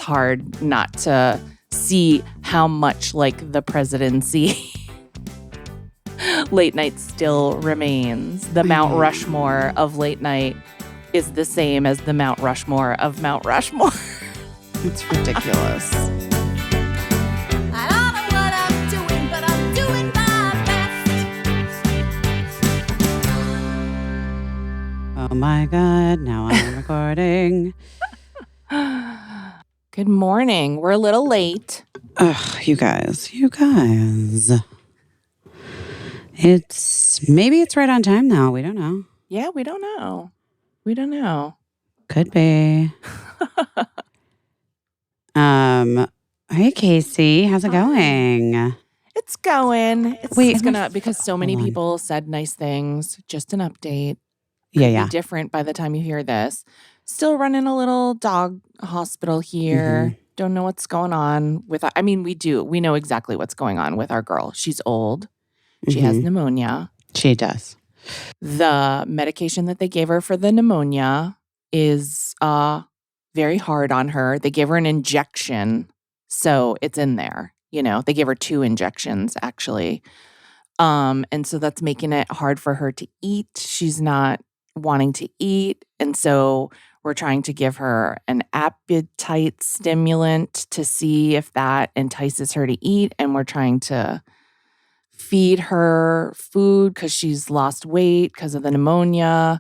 hard not to see how much like the presidency late night still remains. The Mount Rushmore of late night is the same as the Mount Rushmore of Mount Rushmore. It's ridiculous. I don't know what I'm doing, but I'm doing my best. Oh my God, now I'm recording. Good morning. We're a little late. Ugh, you guys. Maybe it's right on time now. We don't know. Yeah, we don't know. Could be. Hey Caissie, how's it going? It's going. Wait, It's gonna because so many people said nice things. Just an update. Yeah. Be different by the time you hear this. Still running a little dog hospital here. Don't know what's going on with. I mean, we do. We know exactly what's going on with our girl. She's old. She has pneumonia. She does. The medication that they gave her for the pneumonia is very hard on her. They gave her an injection, so it's in there. You know, they gave her 2 injections actually, and so that's making it hard for her to eat. She's not wanting to eat, and so we're trying to give her an appetite stimulant to see if that entices her to eat, and we're trying to feed her food because she's lost weight because of the pneumonia.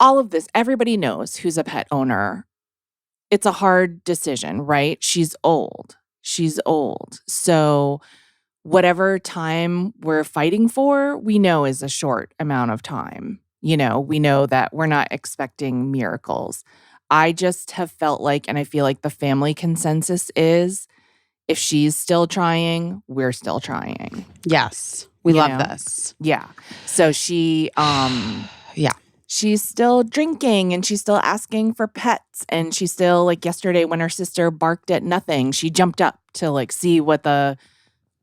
All of this, everybody knows who's a pet owner. It's a hard decision, right? She's old. So whatever time we're fighting for, we know is a short amount of time. You know, we know that we're not expecting miracles. I just have felt like, and I feel like the family consensus is, if she's still trying, we're still trying. Yes. We love this. Yeah. So she, she's still drinking and she's still asking for pets. And she's still, like yesterday when her sister barked at nothing, she jumped up to like see what the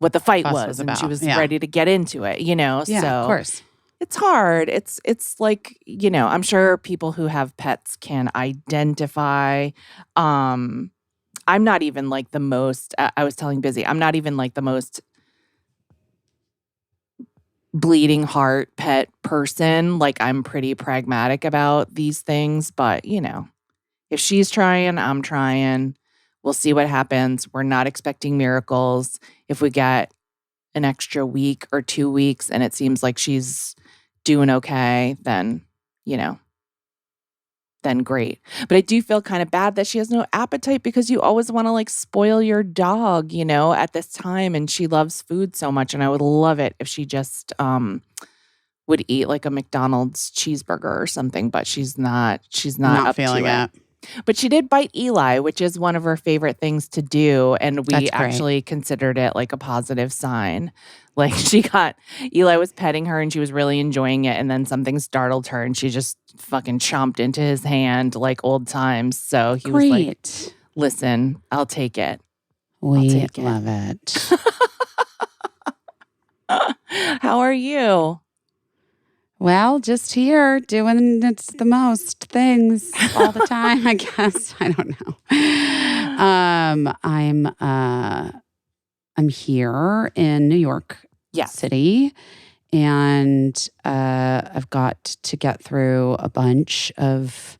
fight was and about. she was ready to get into it, you know? Yeah, so of course. It's hard. It's like, you know, I'm sure people who have pets can identify. I'm not even like the most, I was telling Busy, I'm not even like the most bleeding heart pet person. Like I'm pretty pragmatic about these things, but you know, if she's trying, I'm trying. We'll see what happens. We're not expecting miracles. If we get an extra week or 2 weeks and it seems like she's doing okay, then, you know, then great. But I do feel kind of bad that she has no appetite because you always want to like spoil your dog, you know, at this time. And she loves food so much. And I would love it if she just would eat like a McDonald's cheeseburger or something, but she's not up feeling to it. But she did bite Eli, which is one of her favorite things to do. And we actually considered it like a positive sign. Like Eli was petting her and she was really enjoying it. And then something startled her and she just fucking chomped into his hand like old times. So he was like, listen, I'll take it. We love it. How are you? Well, just here doing the most things all the time, I guess. I don't know. I'm here in New York City, and I've got to get through a bunch of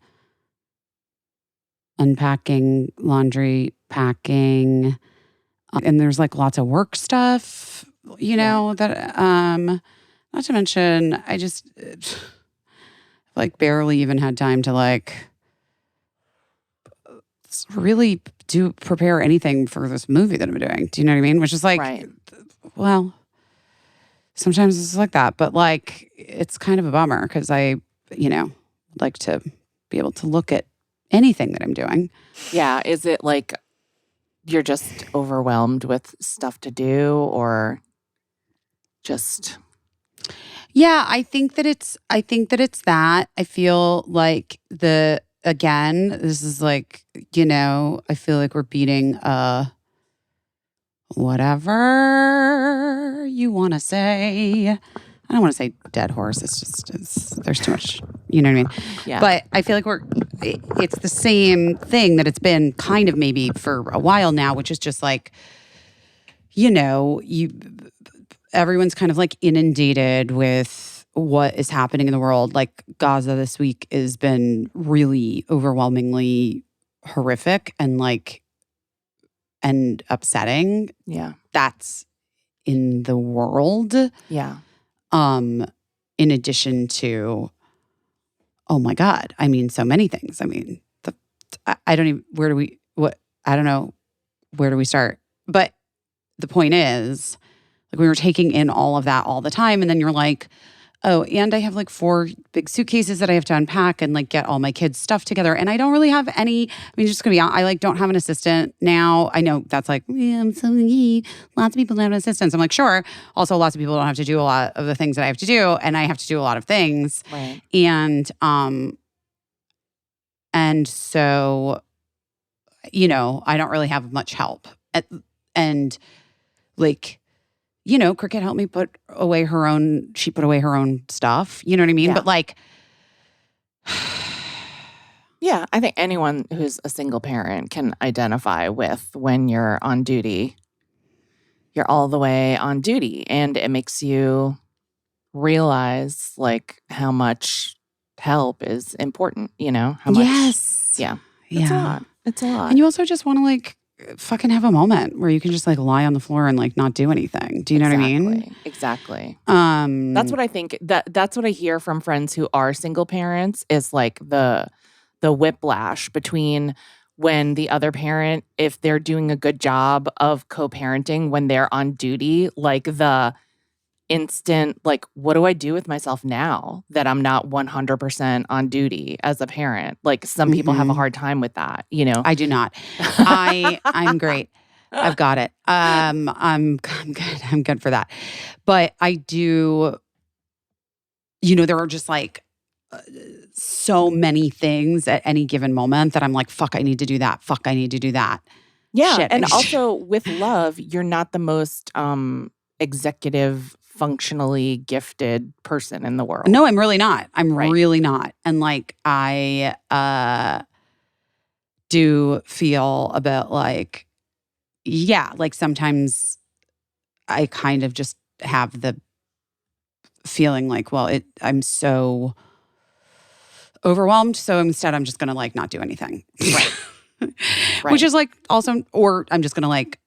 unpacking, laundry packing, and there's like lots of work stuff, you know, that not to mention, I just like barely even had time to like really prepare anything for this movie that I'm doing. Do you know what I mean? Which is like, well, sometimes it's like that, but like it's kind of a bummer because I, you know, like to be able to look at anything that I'm doing. Yeah. Is it like you're just overwhelmed with stuff to do or just... Yeah, I think that it's that. I feel like this is like, you know, I feel like we're beating whatever you want to say I don't want to say dead horse. There's too much, you know what I mean? Yeah. But I feel like it's the same thing that it's been kind of maybe for a while now, which is just like, everyone's kind of like inundated with what is happening in the world. Like Gaza this week has been really overwhelmingly horrific and upsetting. Yeah. That's in the world. Yeah. In addition to, oh my God, I mean, so many things. I mean, I don't even, I don't know, where do we start? But the point is, like, we were taking in all of that all the time. And then you're like, oh, and I have like 4 big suitcases that I have to unpack and like get all my kids' stuff together. And I don't really have any, I mean, just gonna be honest, I like don't have an assistant now. I know that's like, yeah, I'm so lots of people don't have assistants. I'm like, sure. Also, lots of people don't have to do a lot of the things that I have to do. And I have to do a lot of things. Right. And so, I don't really have much help. And like, Cricket helped me put away her own stuff. You know what I mean? Yeah. But like, yeah, I think anyone who's a single parent can identify with when you're on duty. You're all the way on duty, and it makes you realize like how much help is important, how much. yes. Yeah. It's a lot. It's a lot. And you also just want to like fucking have a moment where you can just like lie on the floor and like not do anything. Do you know what I mean? Exactly. That's what I think. That's what I hear from friends who are single parents is like the whiplash between when the other parent, if they're doing a good job of co-parenting when they're on duty, like the instant, like, what do I do with myself now that I'm not 100% on duty as a parent? Like some people have a hard time with that, I do not. I'm great. I've got it. I'm good. I'm good for that. But I do, there are just like so many things at any given moment that I'm like, fuck, I need to do that. Fuck, I need to do that. Yeah. Shit. And also with love, you're not the most executive, functionally gifted person in the world. No, I'm really not. I'm Right. really not. And like, I do feel a bit like, yeah, like sometimes I kind of just have the feeling like, well, I'm so overwhelmed. So instead I'm just going to like not do anything. Right. Which is like also, or I'm just going to like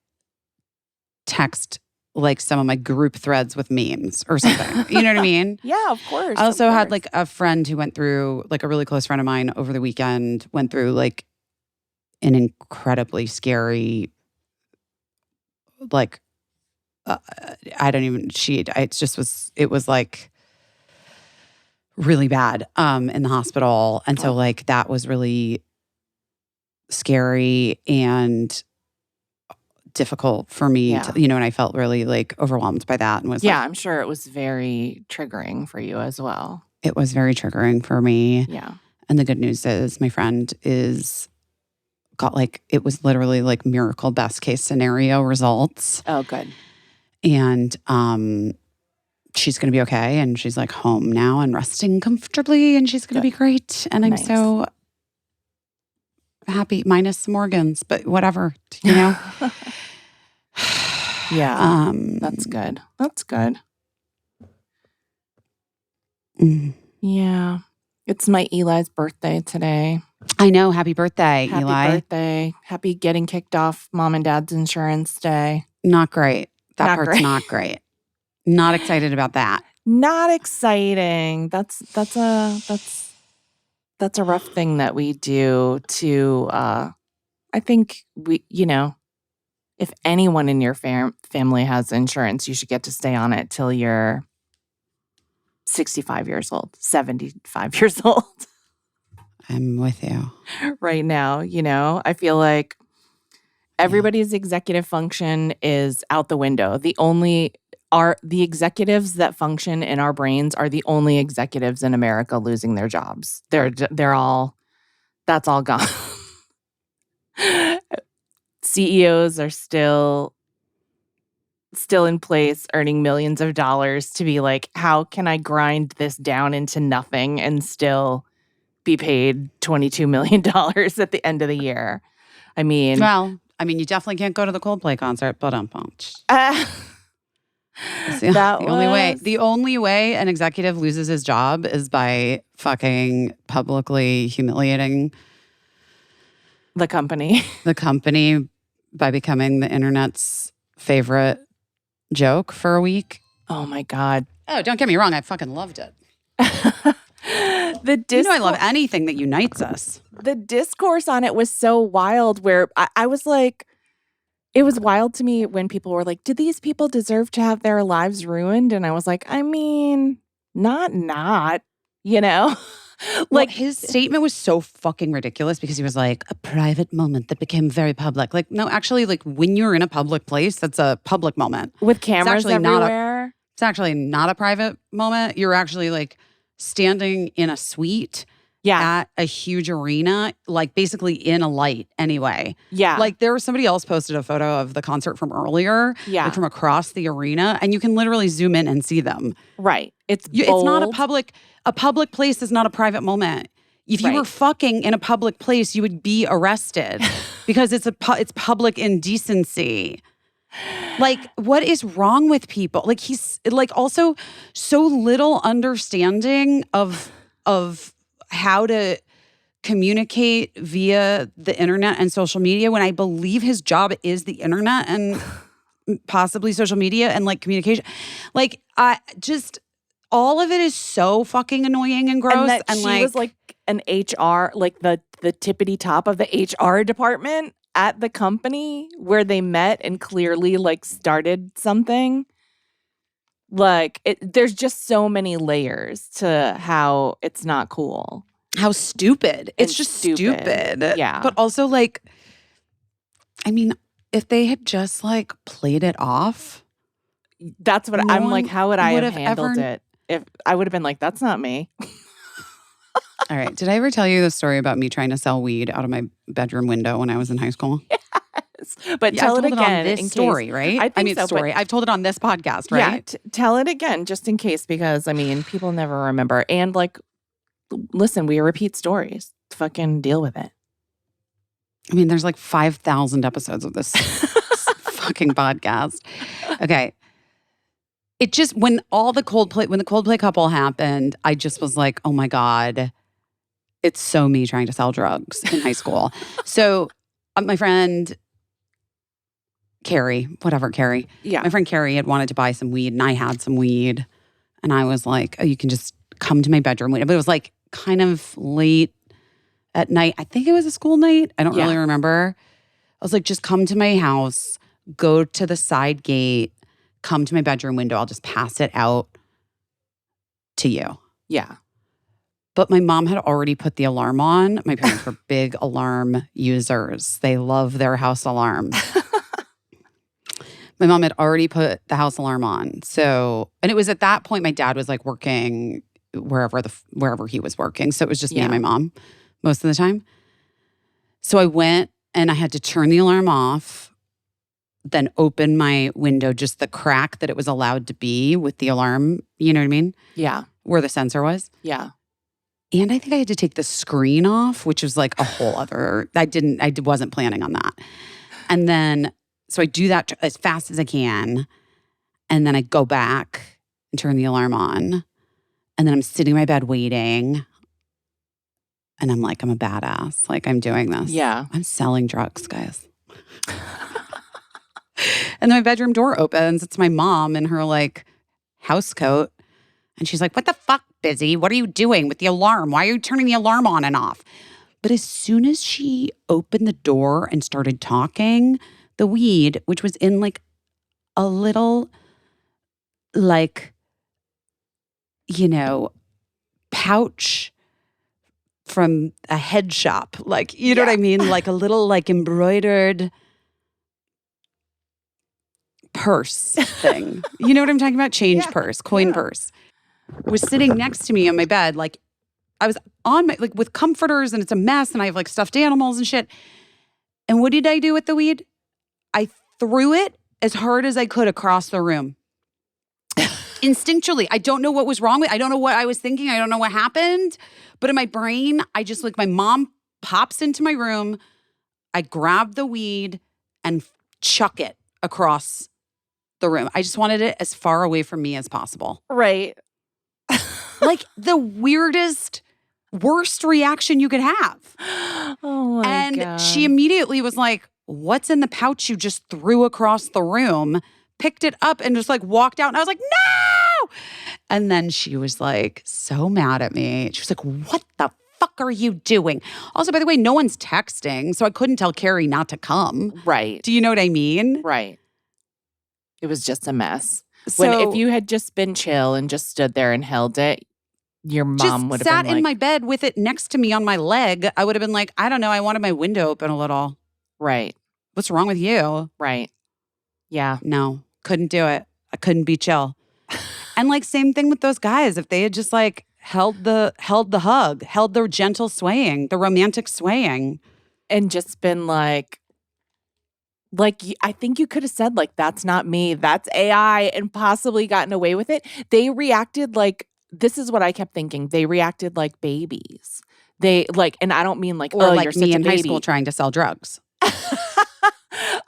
text like some of my group threads with memes or something. You know what I mean? Yeah, of course. I also had like a friend who went through, like a really close friend of mine over the weekend went through like an incredibly scary, like, it was like really bad in the hospital. And so like that was really scary and difficult for me to, and I felt really like overwhelmed by that and was like, I'm sure it was very triggering for you as well. It was very triggering for me. Yeah. And the good news is my friend got like, it was literally like miracle best case scenario results. Oh, good. And she's going to be okay. And she's like home now and resting comfortably and she's going to be great. And I'm so happy, minus some organs, but whatever, Yeah. That's good. That's good. Yeah. It's my Eli's birthday today. I know. Happy birthday, Eli. Happy birthday. Happy getting kicked off mom and dad's insurance day. Not great. That part's not great. Not excited about that. Not exciting. That's a rough thing that we do to, I think we, if anyone in your family has insurance, you should get to stay on it till you're 65 years old, 75 years old. I'm with you. Right now, I feel like everybody's executive function is out the window. The executives that function in our brains are the only executives in America losing their jobs. They're all, that's all gone. CEOs are still still in place, earning millions of dollars to be like, how can I grind this down into nothing and still be paid $22 million at the end of the year? I mean, Well, you definitely can't go to the Coldplay concert, but the only way an executive loses his job is by fucking publicly humiliating the company by becoming the internet's favorite joke for a week. Oh my God. Oh, don't get me wrong. I fucking loved it. I love anything that unites us. The discourse on it was so wild where I was like, it was wild to me when people were like, do these people deserve to have their lives ruined? And I was like, I mean, not, you know? Like his statement was so fucking ridiculous because he was like, a private moment that became very public. Like, no, actually, like when you're in a public place, that's a public moment. With cameras everywhere. It's actually not a private moment. You're actually like standing in a suite at a huge arena, like basically in a light anyway. Yeah. Like there was somebody else posted a photo of the concert from earlier, like from across the arena, and you can literally zoom in and see them. Right. It's not a public place is not a private moment. If you were fucking in a public place, you would be arrested because it's public indecency. Like, what is wrong with people? Like, he's like also so little understanding of how to communicate via the internet and social media when I believe his job is the internet and possibly social media and like communication. Like, all of it is so fucking annoying and gross. And that she was like an HR, like the tippity top of the HR department at the company where they met and clearly like started something. Like there's just so many layers to how it's not cool. How stupid. It's just stupid. Yeah. But also like, I mean, if they had just like played it off. That's what I'm like, how would I have handled it? If I would have been like, that's not me. All right. Did I ever tell you the story about me trying to sell weed out of my bedroom window when I was in high school? Yes. But tell it again. On this story, right? I mean, story. I've told it on this podcast, right? Yeah. Tell it again, just in case, because I mean, people never remember. And like, listen, we repeat stories. Fucking deal with it. I mean, there's like 5,000 episodes of this fucking podcast. Okay. It just, when the Coldplay couple happened, I just was like, oh my God, it's so me trying to sell drugs in high school. So my friend Carrie. Yeah. My friend Carrie had wanted to buy some weed and I had some weed. And I was like, oh, you can just come to my bedroom. But it was like kind of late at night. I think it was a school night. I don't really remember. I was like, just come to my house, go to the side gate, come to my bedroom window. I'll just pass it out to you. Yeah. But my mom had already put the alarm on. My parents were big alarm users. They love their house alarm. My mom had already put the house alarm on. So, and it was at that point my dad was like working wherever he was working. So it was just me and my mom most of the time. So I went and I had to turn the alarm off, then open my window, just the crack that it was allowed to be with the alarm, you know what I mean? Yeah. Where the sensor was. Yeah. And I think I had to take the screen off, which was like a whole other, I wasn't planning on that. And then, so I do that as fast as I can. And then I go back and turn the alarm on. And then I'm sitting in my bed waiting. And I'm like, I'm a badass. Like, I'm doing this. Yeah. I'm selling drugs, guys. And then my bedroom door opens. It's my mom in her like house coat. And she's like, what the fuck, Busy? What are you doing with the alarm? Why are you turning the alarm on and off? But as soon as she opened the door and started talking, the weed, which was in like a little like, you know, pouch from a head shop. Like, you know what I mean? Like a little like embroidered purse thing. You know what I'm talking about? Change purse, coin purse. Was sitting next to me on my bed. Like I was on my, like with comforters and it's a mess and I have like stuffed animals and shit. And what did I do with the weed? I threw it as hard as I could across the room. Instinctually. I don't know what was wrong with I don't know what I was thinking. I don't know what happened. But in my brain, I just like my mom pops into my room. I grab the weed and chuck it across the room. I just wanted it as far away from me as possible. Right. Like the weirdest, worst reaction you could have. Oh my God. And she immediately was like, what's in the pouch you just threw across the room? Picked it up and just like walked out. And I was like, no. And then she was like so mad at me. She was like, what the fuck are you doing? Also, by the way, no one's texting. So I couldn't tell Carrie not to come. Right. Do you know what I mean? Right. It was just a mess. So if you had just been chill and just stood there and held it, your mom would have been like— sat in my bed with it next to me on my leg. I would have been like, I don't know. I wanted my window open a little. Right. What's wrong with you? Right. Yeah. No, couldn't do it. I couldn't be chill. And like same thing with those guys. If they had just like held the hug, held the gentle swaying, the romantic swaying. And just been like, I think you could have said like, that's not me, that's AI, and possibly gotten away with it. They reacted like, this is what I kept thinking. They reacted like babies. They like, and I don't mean like, Or oh, like you're such me a in high baby. school trying to sell drugs.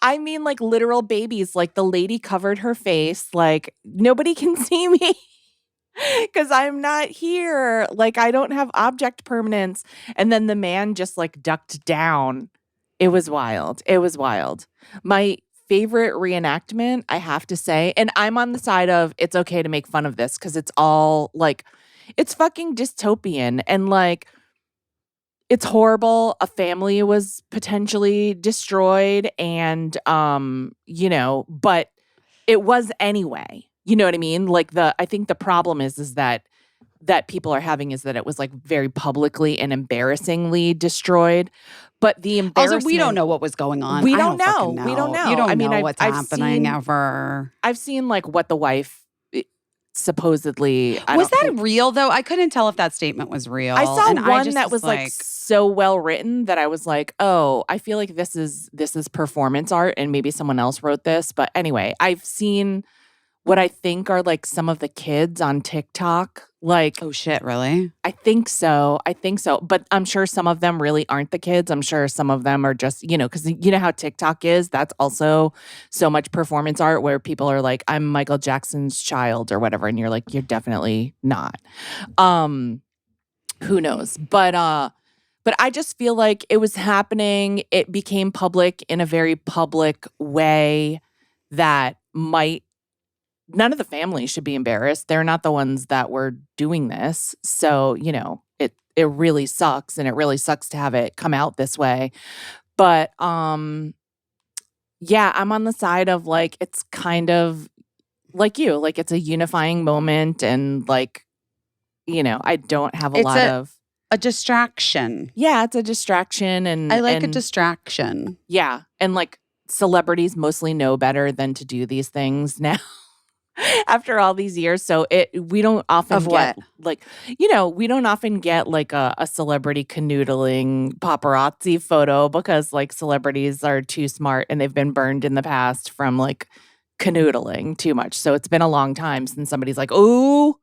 I mean like literal babies. Like the lady covered her face. Like nobody can see me because I'm not here. Like I don't have object permanence. And then the man just like ducked down. It was wild. It was wild. My favorite reenactment, I have to say, and I'm on the side of it's okay to make fun of this because it's all like, it's fucking dystopian and like, it's horrible. A family was potentially destroyed and, but it was anyway. You know what I mean? Like I think the problem is that people are having is that it was like very publicly and embarrassingly destroyed. But the embarrassment— Also, we don't know what was going on. We I don't know. fucking We don't know. You don't I mean, know what's I've happening seen— ever. I've seen like what the wife supposedly— Was that real though? I couldn't tell if that statement was real. I saw and one that was like so well written that I was like, oh, I feel like this is performance art and maybe someone else wrote this. But anyway, I've seen what I think are like some of the kids on TikTok. Like, oh shit, really? I think so. But I'm sure some of them really aren't the kids. I'm sure some of them are just, because you know how TikTok is. That's also so much performance art where people are like, I'm Michael Jackson's child or whatever. And you're like, you're definitely not. Who knows? But I just feel like it was happening. It became public in a very public way that none of the families should be embarrassed. They're not the ones that were doing this. So, it really sucks, and it really sucks to have it come out this way. But yeah, I'm on the side of like it's kind of like you, like it's a unifying moment, and like I don't have a distraction. Yeah, it's a distraction, and I like a distraction. Yeah, and like celebrities mostly know better than to do these things now. After all these years. So we don't often get like, we don't often get like a celebrity canoodling paparazzi photo because like celebrities are too smart and they've been burned in the past from like canoodling too much. So it's been a long time since somebody's like, oh,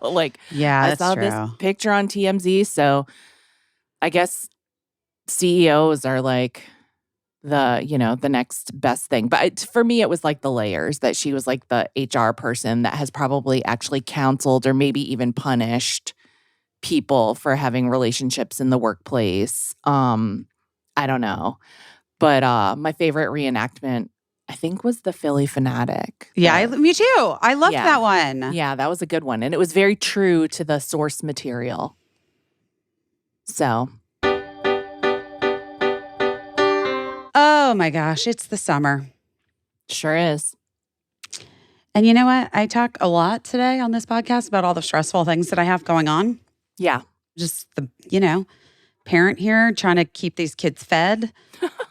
like, yeah, I saw true. this picture on TMZ. So I guess CEOs are like the next best thing. But for me, it was like the layers that she was like the HR person that has probably actually counseled or maybe even punished people for having relationships in the workplace. I don't know. But my favorite reenactment, I think, was the Philly Fanatic. Yeah, me too. I loved that one. Yeah, that was a good one. And it was very true to the source material. So... Oh my gosh, it's the summer. Sure is. And you know what? I talk a lot today on this podcast about all the stressful things that I have going on. Yeah. Just the, parent here trying to keep these kids fed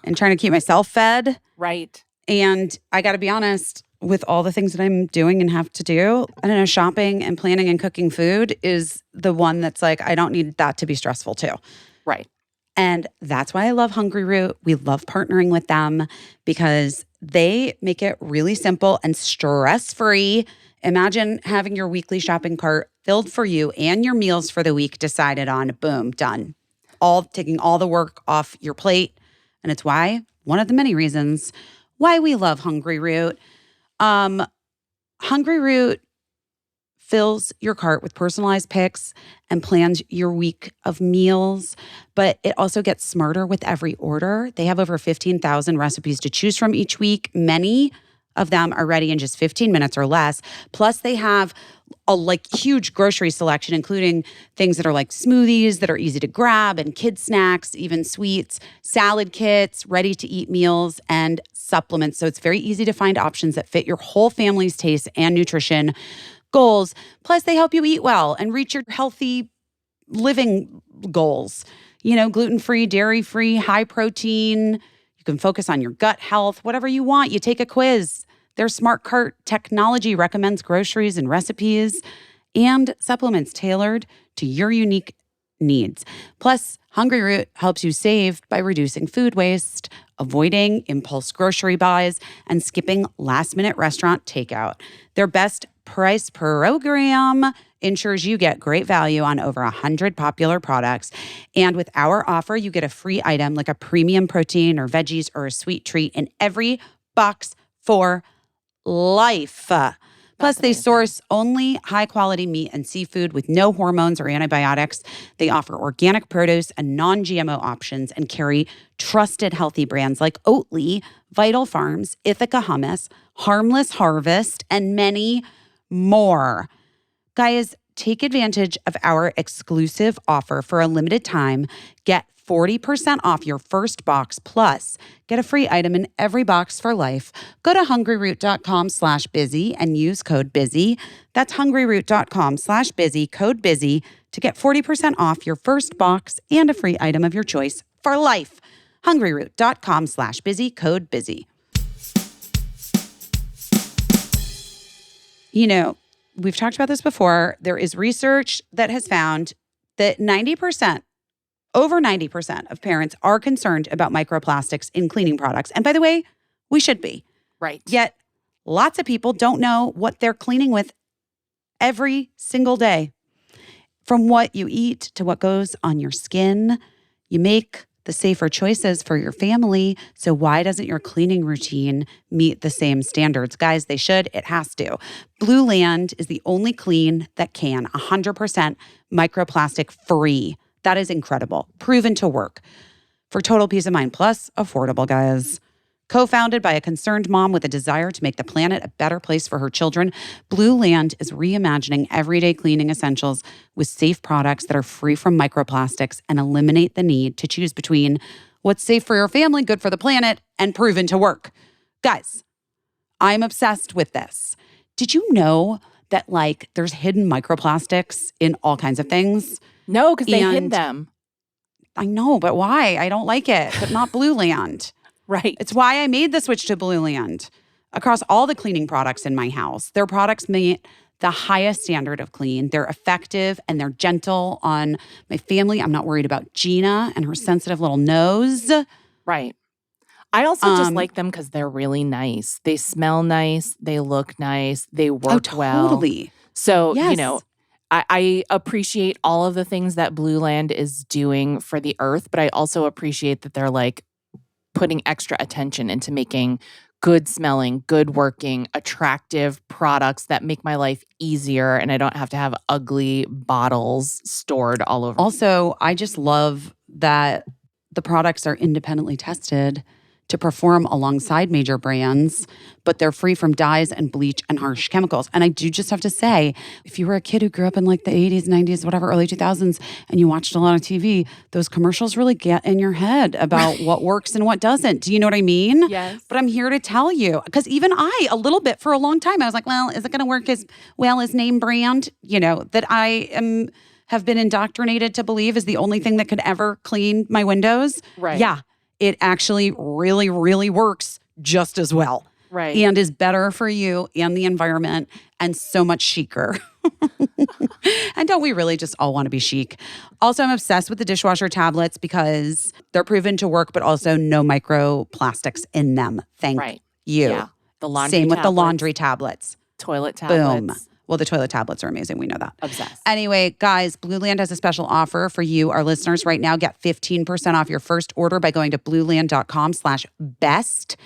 and trying to keep myself fed. Right. And I got to be honest, with all the things that I'm doing and have to do, I don't know, shopping and planning and cooking food is the one that's like, I don't need that to be stressful too. Right. And that's why I love Hungry Root. We love partnering with them because they make it really simple and stress-free. Imagine having your weekly shopping cart filled for you and your meals for the week decided on. Boom, done. Taking all the work off your plate. And it's one of the many reasons why we love Hungry Root. Hungry Root fills your cart with personalized picks and plans your week of meals, but it also gets smarter with every order. They have over 15,000 recipes to choose from each week. Many of them are ready in just 15 minutes or less. Plus, they have a huge grocery selection, including things that are like smoothies that are easy to grab and kid snacks, even sweets, salad kits, ready-to-eat meals, and supplements. So it's very easy to find options that fit your whole family's taste and nutrition goals. Plus, they help you eat well and reach your healthy living goals. Gluten-free, dairy-free, high protein. You can focus on your gut health, whatever you want. You take a quiz. Their smart cart technology recommends groceries and recipes and supplements tailored to your unique needs. Plus, Hungry Root helps you save by reducing food waste, avoiding impulse grocery buys, and skipping last-minute restaurant takeout. Their best price program ensures you get great value on over 100 popular products. And with our offer, you get a free item like a premium protein or veggies or a sweet treat in every box for life. Plus, they source only high-quality meat and seafood with no hormones or antibiotics. They offer organic produce and non-GMO options and carry trusted healthy brands like Oatly, Vital Farms, Ithaca Hummus, Harmless Harvest, and many more. Guys, take advantage of our exclusive offer for a limited time. Get 40% off your first box, plus get a free item in every box for life. Go to hungryroot.com/busy and use code BUSY. That's hungryroot.com/busy, code BUSY to get 40% off your first box and a free item of your choice for life. hungryroot.com/busy, code BUSY. We've talked about this before. There is research that has found that over 90% of parents are concerned about microplastics in cleaning products. And by the way, we should be. Right. Yet, lots of people don't know what they're cleaning with every single day. From what you eat to what goes on your skin, you make the safer choices for your family. So why doesn't your cleaning routine meet the same standards? Guys, they should. It has to. Blue Land is the only clean that can, 100% microplastic free. That is incredible. Proven to work. For total peace of mind. Plus, affordable, guys. Co-founded by a concerned mom with a desire to make the planet a better place for her children, Blue Land is reimagining everyday cleaning essentials with safe products that are free from microplastics and eliminate the need to choose between what's safe for your family, good for the planet, and proven to work. Guys, I'm obsessed with this. Did you know that there's hidden microplastics in all kinds of things? No, because they hid them. I know, but why? I don't like it, but not Blue Land. Right. It's why I made the switch to Blue Land. Across all the cleaning products in my house, their products meet the highest standard of clean. They're effective and they're gentle on my family. I'm not worried about Gina and her sensitive little nose. Right. I also just like them because they're really nice. They smell nice. They look nice. They work well. Totally. So, I appreciate all of the things that Blue Land is doing for the earth, but I also appreciate that they're putting extra attention into making good smelling, good working, attractive products that make my life easier and I don't have to have ugly bottles stored all over. Also, I just love that the products are independently tested to perform alongside major brands, but they're free from dyes and bleach and harsh chemicals. And I do just have to say, if you were a kid who grew up in the 80s, 90s, whatever, early 2000s, and you watched a lot of TV, those commercials really get in your head about what works and what doesn't. Do you know what I mean? Yes. But I'm here to tell you, because even I, a little bit for a long time, I was like, well, is it going to work as well as name brand? That I have been indoctrinated to believe is the only thing that could ever clean my windows. Right. Yeah. It actually really, really works just as well. Right. And is better for you and the environment and so much chicer. And don't we really just all want to be chic? Also, I'm obsessed with the dishwasher tablets because they're proven to work, but also no microplastics in them. Thank You. Yeah. The laundry Same with the tablets, laundry tablets. toilet tablets. Boom. Well, the toilet tablets are amazing. We know that. Obsessed. Anyway, guys, Blueland has a special offer for you, our listeners right now. Get 15% off your first order by going to blueland.com/best.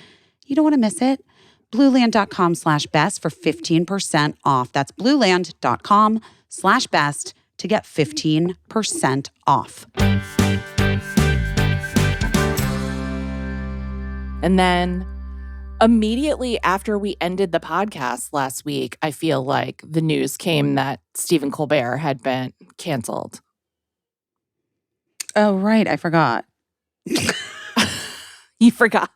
You don't want to miss it. Blueland.com/best for 15% off. That's blueland.com/best to get 15% off. And then immediately after we ended the podcast last week, I feel like the news came that Stephen Colbert had been canceled. Oh, right. I forgot. You forgot.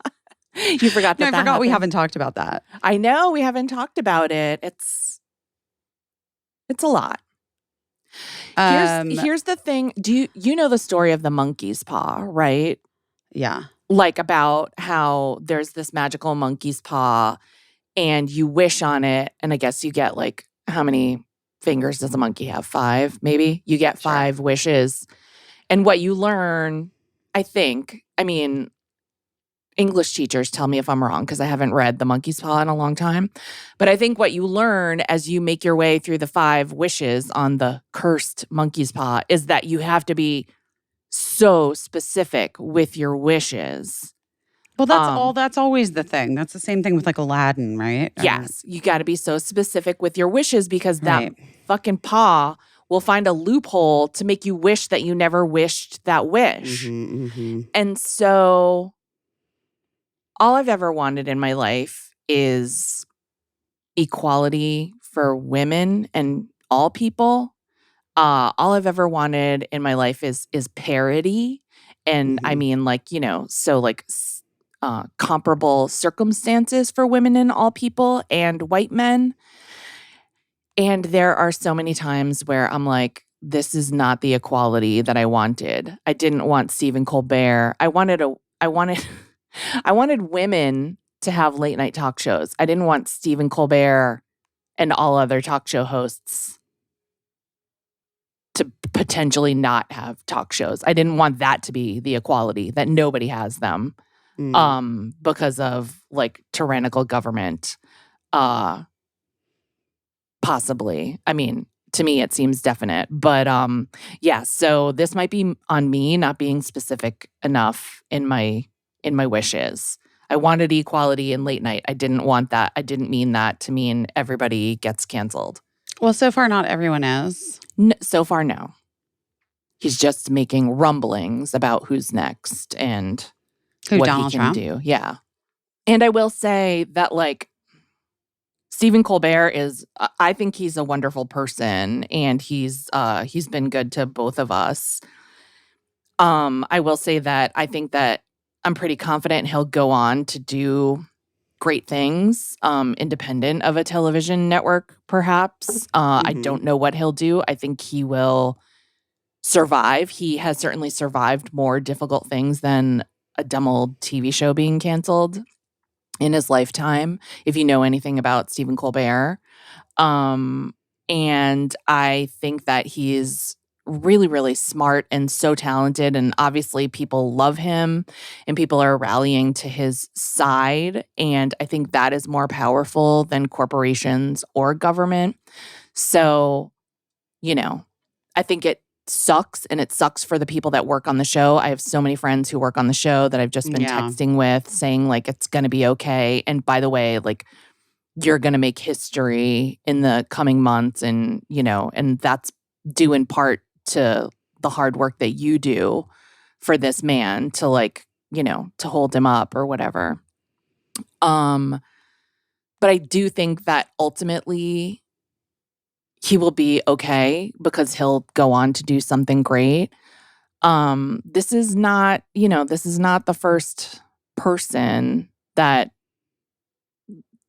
You forgot that. No, I forgot we haven't talked about that. I know we haven't talked about it. It's a lot. Here's the thing. Do you know the story of the monkey's paw, right? Yeah. Like about how there's this magical monkey's paw and you wish on it. And I guess you get like, how many fingers does a monkey have? 5, maybe? You get 5 wishes. And what you learn, I mean, English teachers tell me if I'm wrong because I haven't read The Monkey's Paw in a long time. But I think what you learn as you make your way through the 5 wishes on the cursed monkey's paw is that you have to be so specific with your wishes. Well, that's always the thing. That's the same thing with like Aladdin, right? Yes. You got to be so specific with your wishes because that fucking paw will find a loophole to make you wish that you never wished that wish. And so all I've ever wanted in my life is equality for women and all people. All I've ever wanted in my life is parity. And I mean, like, so like comparable circumstances for women and all people and white men. And there are so many times where I'm like, this is not the equality that I wanted. I didn't want Stephen Colbert. I wanted women to have late night talk shows. I didn't want Stephen Colbert and all other talk show hosts to potentially not have talk shows. I didn't want that to be the equality, that nobody has them because of like tyrannical government. Possibly. I mean, to me, it seems definite. But yeah, so this might be on me not being specific enough in my wishes. I wanted equality in late night. I didn't want that. I didn't mean that to mean everybody gets canceled. Well, so far, not everyone is. So far, no. He's just making rumblings about who's next and what Donald he can Trump? do. Yeah. And I will say that, like, Stephen Colbert is, I think he's a wonderful person and he's been good to both of us. I will say that I think that I'm pretty confident he'll go on to do great things, independent of a television network, perhaps. I don't know what he'll do. I think he will survive. He has certainly survived more difficult things than a dumb old TV show being canceled in his lifetime, if you know anything about Stephen Colbert. And I think that he's really, really smart and so talented. And obviously people love him and people are rallying to his side. And I think that is more powerful than corporations or government. So, I think it sucks, and it sucks for the people that work on the show. I have so many friends who work on the show that I've just been texting with saying like, it's going to be okay. And by the way, like, you're going to make history in the coming months. And, and that's due in part to the hard work that you do for this man to like, to hold him up or whatever. But I do think that ultimately he will be okay because he'll go on to do something great. This is not the first person that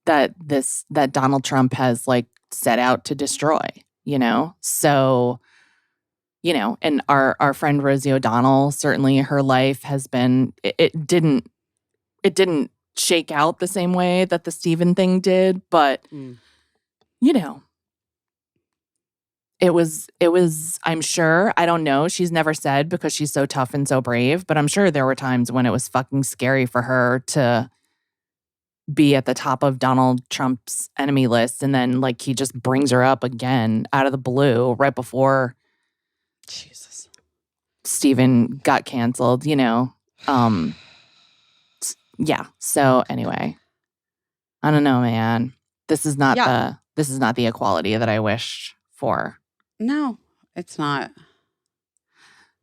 Donald Trump has like set out to destroy, So, and our friend Rosie O'Donnell, certainly her life has been, it didn't shake out the same way that the Stephen thing did, but it was, I'm sure, I don't know, she's never said because she's so tough and so brave, but I'm sure there were times when it was fucking scary for her to be at the top of Donald Trump's enemy list. And then like he just brings her up again out of the blue right before Jesus. Steven got canceled, you know. Yeah. So anyway, I don't know, man. This is not the equality that I wish for. No, it's not.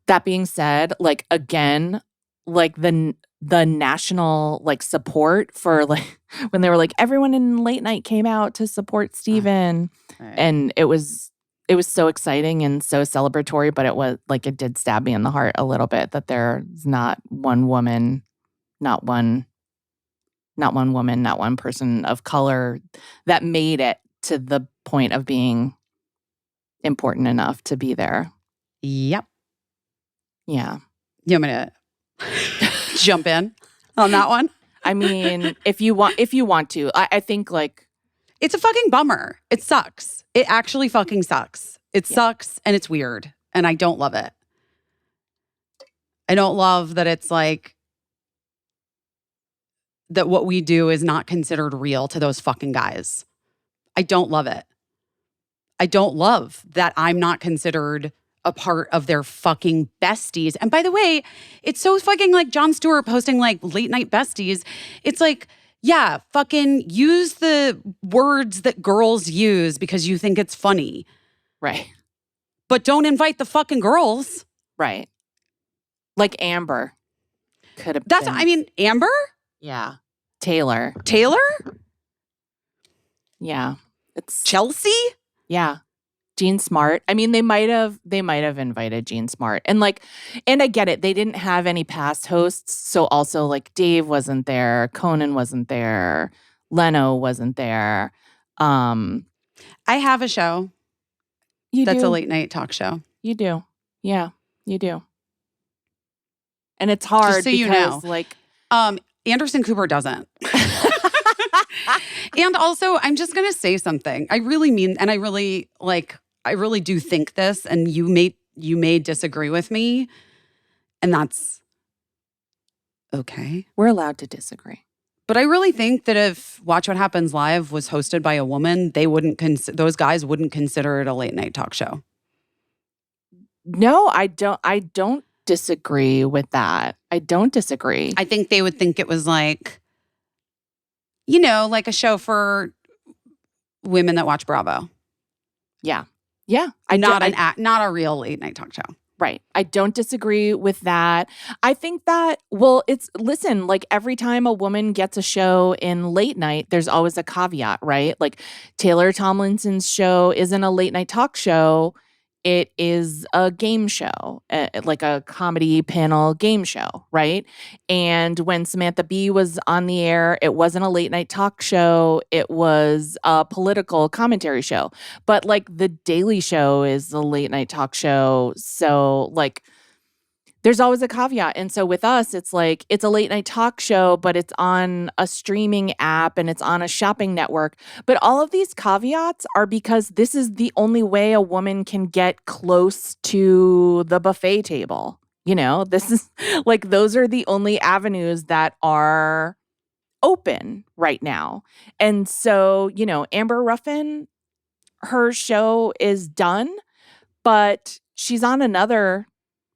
That being said, like again, like the national like support for like when they were like everyone in late night came out to support Steven and it was so exciting and so celebratory, but it was like it did stab me in the heart a little bit that there's not one woman, not one woman, not one person of color that made it to the point of being important enough to be there. Yep. Yeah. You want me to jump in on that one? I mean, if you want to, I think like it's a fucking bummer. It sucks. It actually fucking sucks. It sucks and it's weird and I don't love it. I don't love that it's like that what we do is not considered real to those fucking guys. I don't love it. I don't love that I'm not considered a part of their fucking besties. And by the way, it's so fucking like Jon Stewart posting like late night besties. It's like, yeah, fucking use the words that girls use because you think it's funny. Right. But don't invite the fucking girls. Right. Like Amber could have been. I mean, Amber? Yeah. Taylor? Yeah. It's Chelsea? Yeah. Jean Smart. I mean, they might have invited Jean Smart. And like, and I get it. They didn't have any past hosts. So also like Dave wasn't there. Conan wasn't there. Leno wasn't there. I have a show. That's a late night talk show. You do. Yeah, you do. And it's hard just so because you know. Like Anderson Cooper doesn't. And also, I'm just going to say something. I really mean, and I really do think this, and you may disagree with me, and that's okay. We're allowed to disagree. But I really think that if Watch What Happens Live was hosted by a woman, those guys wouldn't consider it a late night talk show. No, I don't disagree with that. I don't disagree. I think they would think it was like, you know, like a show for women that watch Bravo. Yeah. Yeah. Not a real late night talk show. Right. I don't disagree with that. I think that, well, listen, like every time a woman gets a show in late night, there's always a caveat, right? Like Taylor Tomlinson's show isn't a late night talk show. It is a game show, like a comedy panel game show, right? And when Samantha Bee was on the air, it wasn't a late night talk show. It was a political commentary show. But like The Daily Show is a late night talk show. So like there's always a caveat. And so with us, it's like it's a late night talk show, but it's on a streaming app and it's on a shopping network. But all of these caveats are because this is the only way a woman can get close to the buffet table. You know, this is like those are the only avenues that are open right now. And so, you know, Amber Ruffin, her show is done, but she's on another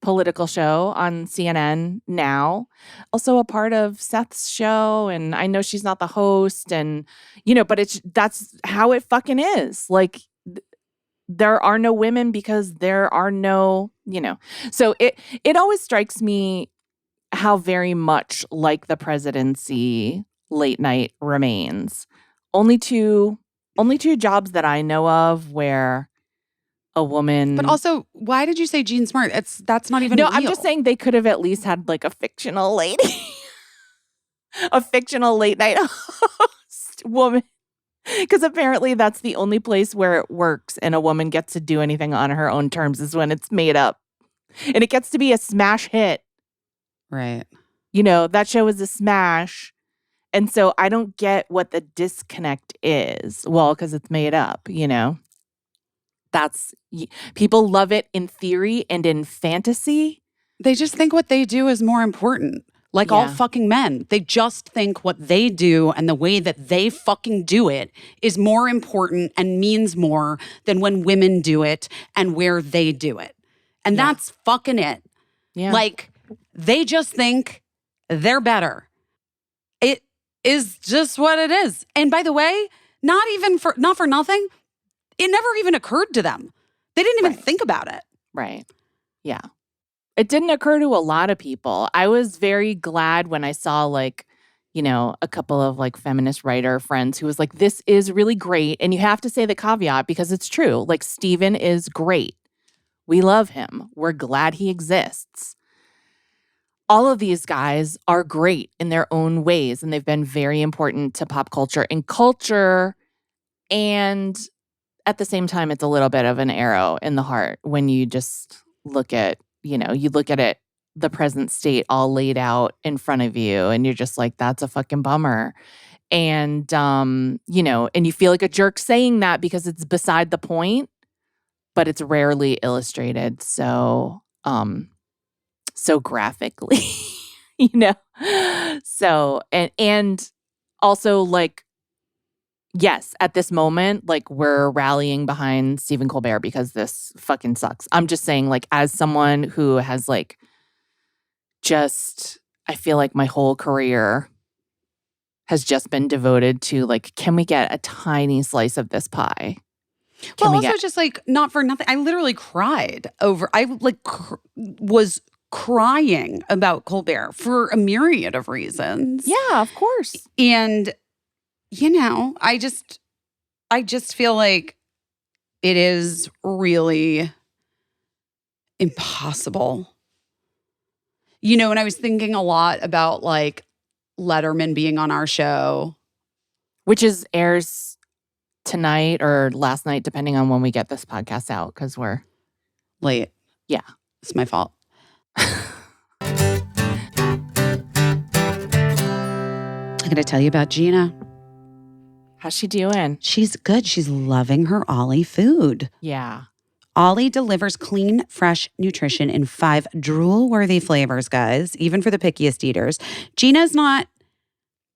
political show on CNN now, also a part of Seth's show. And I know she's not the host and, you know, but that's how it fucking is. Like there are no women because there are no, you know, so it always strikes me how very much like the presidency late night remains. Only two jobs that I know of where a woman. But also, why did you say Jean Smart? That's not even No, real. I'm just saying they could have at least had like a fictional lady. A fictional late night host woman. Because apparently that's the only place where it works and a woman gets to do anything on her own terms is when it's made up. And it gets to be a smash hit. Right. You know, that show is a smash. And so I don't get what the disconnect is. Well, because it's made up, you know. People love it in theory and in fantasy. They just think what they do is more important. Like all Yeah. fucking men. They just think what they do and the way that they fucking do it is more important and means more than when women do it and where they do it. And Yeah. that's fucking it. Yeah. Like, they just think they're better. It is just what it is. And by the way, not for nothing, it never even occurred to them. They didn't even think about it. Right. Yeah. It didn't occur to a lot of people. I was very glad when I saw like, you know, a couple of like feminist writer friends who was like, this is really great. And you have to say the caveat because it's true. Like, Steven is great. We love him. We're glad he exists. All of these guys are great in their own ways, and they've been very important to pop culture and culture. And at the same time, it's a little bit of an arrow in the heart when you just look at, you look at it, the present state all laid out in front of you, and you're just like, that's a fucking bummer. And, and you feel like a jerk saying that because it's beside the point, but it's rarely illustrated so graphically, So, and also like, yes, at this moment, like, we're rallying behind Stephen Colbert because this fucking sucks. I'm just saying, like, as someone who has like I feel like my whole career has just been devoted to like, can we get a tiny slice of this pie? Just like, not for nothing, I literally cried over, was crying about Colbert for a myriad of reasons. Yeah, of course. And, I just feel like it is really impossible. And I was thinking a lot about like Letterman being on our show. Which airs tonight or last night, depending on when we get this podcast out, because we're late. Yeah. It's my fault. I'm going to tell you about Gina. How's she doing? She's good. She's loving her Ollie food. Yeah. Ollie delivers clean, fresh nutrition in 5 drool-worthy flavors, guys, even for the pickiest eaters. Gina's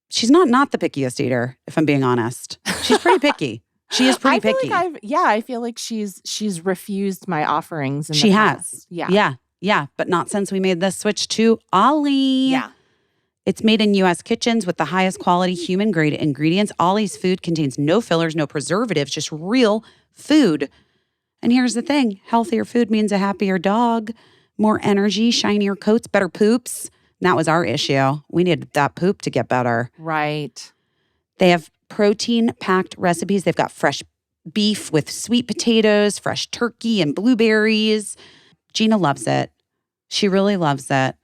she's not the pickiest eater, if I'm being honest. She's pretty picky. She is pretty picky. I feel like she's refused my offerings. She has. Past. Yeah. Yeah. But not since we made this switch to Ollie. Yeah. It's made in U.S. kitchens with the highest quality human-grade ingredients. Ollie's food contains no fillers, no preservatives, just real food. And here's the thing. Healthier food means a happier dog, more energy, shinier coats, better poops. And that was our issue. We needed that poop to get better. Right. They have protein-packed recipes. They've got fresh beef with sweet potatoes, fresh turkey, and blueberries. Gina loves it. She really loves it.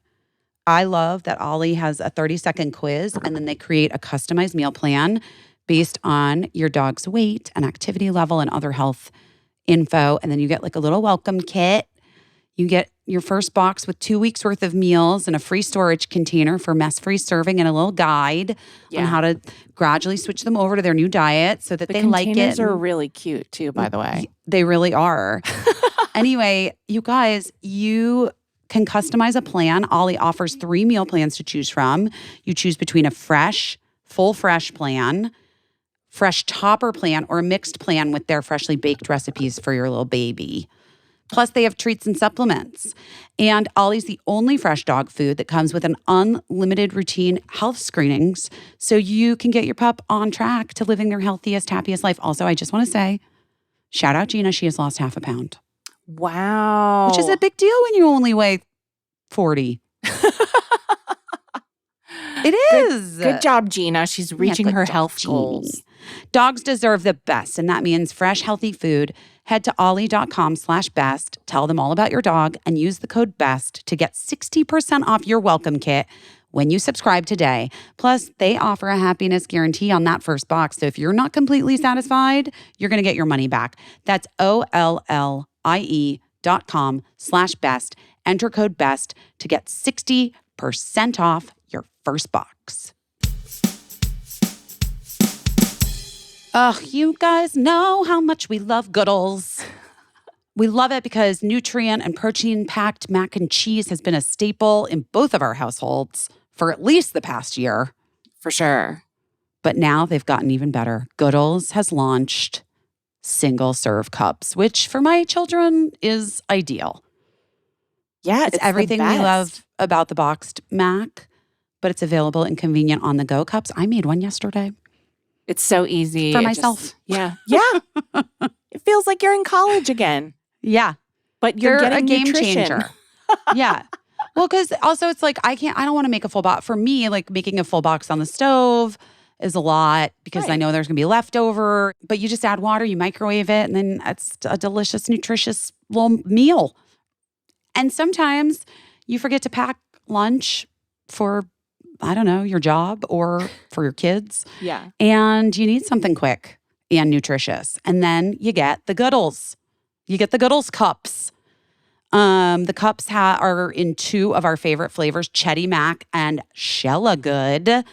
I love that Ollie has a 30-second quiz, and then they create a customized meal plan based on your dog's weight and activity level and other health info. And then you get like a little welcome kit. You get your first box with 2 weeks worth of meals and a free storage container for mess-free serving and a little guide on how to gradually switch them over to their new diet so that they like it. The containers are really cute too, by the way. They really are. Anyway, you guys, you can customize a plan. Ollie offers 3 meal plans to choose from. You choose between a full fresh plan, fresh topper plan, or a mixed plan with their freshly baked recipes for your little baby. Plus, they have treats and supplements. And Ollie's the only fresh dog food that comes with an unlimited routine health screenings, so you can get your pup on track to living their healthiest, happiest life. Also, I just want to say, shout out Gina. She has lost 0.5 pound. Wow. Which is a big deal when you only weigh 40. It is. Good job, Gina. She's reaching her health goals. Dogs deserve the best, and that means fresh, healthy food. Head to ollie.com/best. Tell them all about your dog and use the code BEST to get 60% off your welcome kit when you subscribe today. Plus, they offer a happiness guarantee on that first box. So if you're not completely satisfied, you're going to get your money back. That's OLLIE.com/best. Enter code BEST to get 60% off your first box. You guys know how much we love Goodles. We love it because nutrient and protein-packed mac and cheese has been a staple in both of our households for at least the past year. For sure. But now they've gotten even better. Goodles has launched single-serve cups, which for my children is ideal. Yeah, It's everything we love about the boxed mac, but it's available and convenient on-the-go cups. I made one yesterday. It's so easy. For myself. Yeah. It feels like you're in college again. Yeah. But you're They're getting a game nutrition. changer. Yeah. Well, because also it's like I don't want to make a full box. For me, like making a full box on the stove is a lot because I know there's going to be leftover. But you just add water, you microwave it, and then it's a delicious, nutritious little meal. And sometimes you forget to pack lunch for, I don't know, your job or for your kids. Yeah. And you need something quick and nutritious. And then you get the Goodles. You get the Goodles cups. The cups are in 2 of our favorite flavors, Chetty Mac and Shella Good.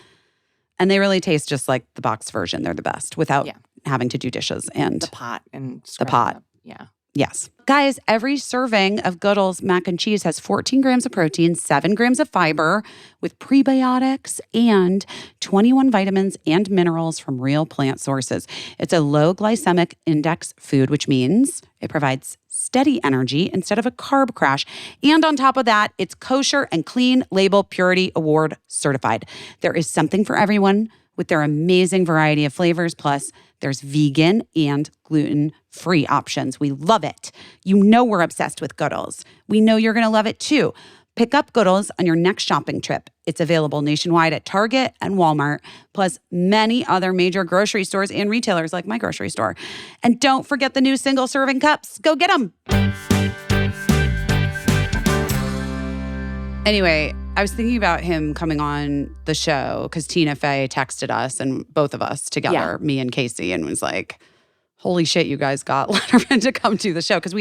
And they really taste just like the box version. They're the best without having to do dishes and the pot and the pot. Up. Yeah. Yes. Guys, every serving of Goodles mac and cheese has 14 grams of protein, 7 grams of fiber with prebiotics and 21 vitamins and minerals from real plant sources. It's a low glycemic index food, which means it provides steady energy instead of a carb crash. And on top of that, it's kosher and clean label purity award certified. There is something for everyone with their amazing variety of flavors. Plus, there's vegan and gluten-free options. We love it. You know we're obsessed with Goodles. We know you're going to love it too. Pick up Goodles on your next shopping trip. It's available nationwide at Target and Walmart, plus many other major grocery stores and retailers like my grocery store. And don't forget the new single-serving cups. Go get them. Anyway, I was thinking about him coming on the show because Tina Fey texted us and both of us together, me and Caissie, and was like, holy shit, you guys got Letterman to come to the show. Because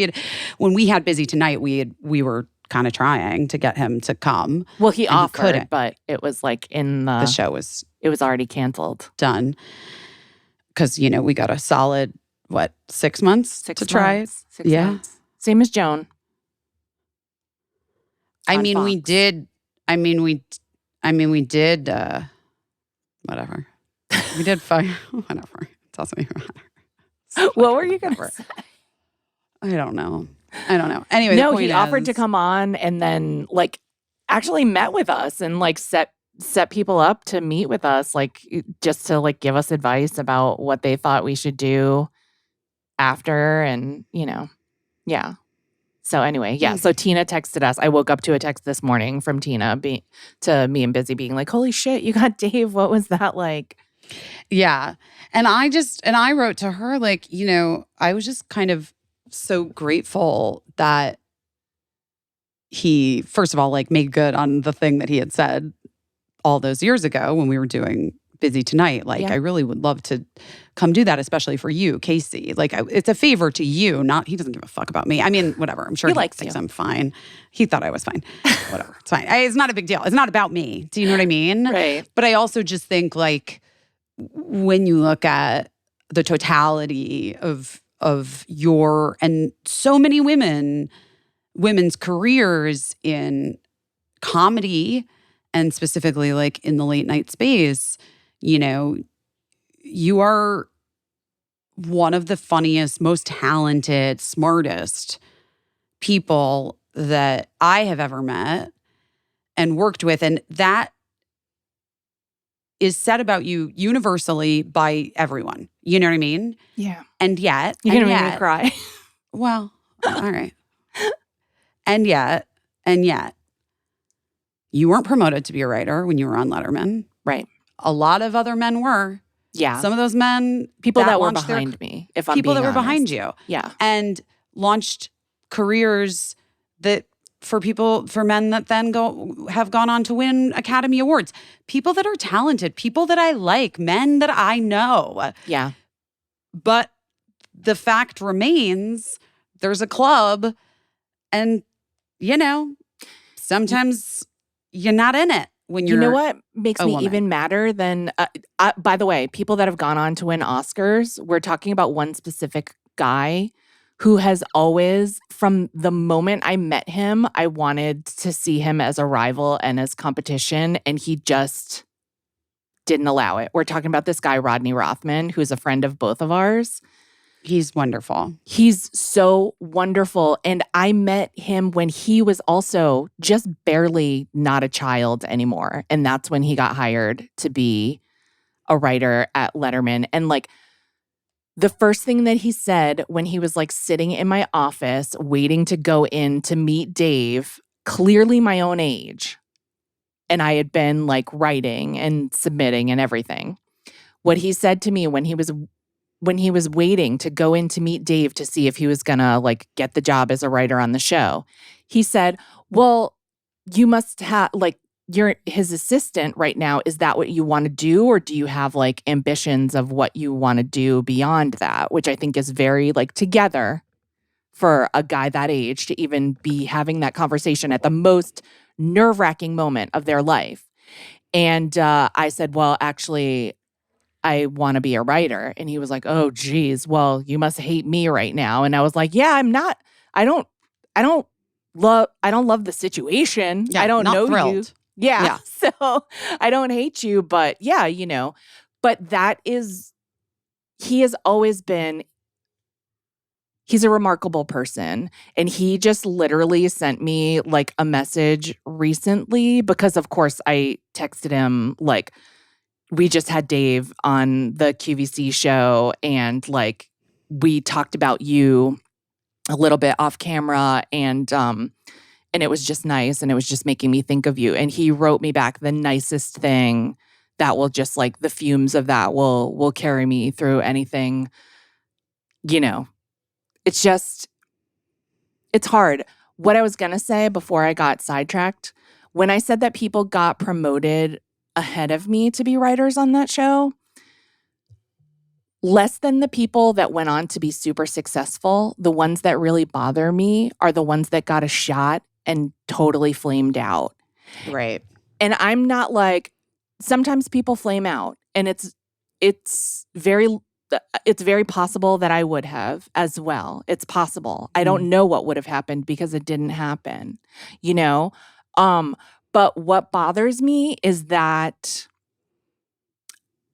when we had Busy Tonight, we were kind of trying to get him to come. Well, he offered, couldn't. But it was like the show was already canceled. Done. Because, we got a solid, 6 months to try? 6 months. Same as Joan. We did, whatever. We did fine. Whatever. It doesn't even matter. What were you going to say? I don't know. Anyway, no, he offered to come on and then actually met with us and set people up to meet with us, just to give us advice about what they thought we should do after, and yeah. So anyway, so Tina texted us. I woke up to a text this morning from Tina to me and Busy being like, holy shit, you got Dave. What was that like? Yeah. And I wrote to her, I was just kind of so grateful that he, first of all, made good on the thing that he had said all those years ago when we were doing Busy Tonight. I really would love to come do that, especially for you, Caissie. It's a favor to you, he doesn't give a fuck about me. I mean, whatever. I'm sure he thinks I'm fine. He thought I was fine. Whatever. It's fine. It's not a big deal. It's not about me. Do you know what I mean? Right. But I also just think when you look at the totality of your and so many women's careers in comedy and specifically in the late night space, you are one of the funniest, most talented, smartest people that I have ever met and worked with. And that is said about you universally by everyone. You know what I mean? Yeah. And yet... You're going to make me cry. Well, all right. And yet, you weren't promoted to be a writer when you were on Letterman. Right. A lot of other men were. Yeah. Some of those men... People that were behind me, if I'm people being that were honest. behind you. Yeah. And launched careers that... for men that then have gone on to win Academy Awards. People that are talented, people that I like, men that I know. Yeah. But the fact remains, there's a club and, sometimes you're not in it when you're... You know what makes me even madder than... by the way, people that have gone on to win Oscars, we're talking about one specific guy who has always, from the moment I met him, I wanted to see him as a rival and as competition, and he just didn't allow it. We're talking about this guy, Rodney Rothman, who's a friend of both of ours. He's wonderful. He's so wonderful. And I met him when he was also just barely not a child anymore. And that's when he got hired to be a writer at Letterman. And like, the first thing that he said when he was like sitting in my office waiting to go in to meet Dave, clearly my own age, and I had been like writing and submitting and everything. What he said to me when he was waiting to go in to meet Dave to see if he was gonna like get the job as a writer on the show, he said, "Well, you must have like you're his assistant right now. Is that what you want to do? Or do you have like ambitions of what you want to do beyond that?" Which I think is very like together for a guy that age to even be having that conversation at the most nerve-wracking moment of their life. And I said, "Well, actually, I want to be a writer." And he was like, "Oh, geez, well, you must hate me right now." And I was like, "Yeah, I'm not, I don't love the situation. Yeah, I don't not know thrilled. you." Yeah. Yeah. So I don't hate you, but yeah, but he has always been, he's a remarkable person. And he just literally sent me like a message recently because of course I texted him like, we just had Dave on the QVC show and like we talked about you a little bit off camera and it was just nice and it was just making me think of you. And he wrote me back the nicest thing that will just like the fumes of that will carry me through anything. It's just, it's hard. What I was going to say before I got sidetracked, when I said that people got promoted ahead of me to be writers on that show, less than the people that went on to be super successful, the ones that really bother me are the ones that got a shot and totally flamed out. Right. And I'm not like, sometimes people flame out and it's very possible that I would have as well. It's possible. I don't know what would have happened because it didn't happen, but what bothers me is that,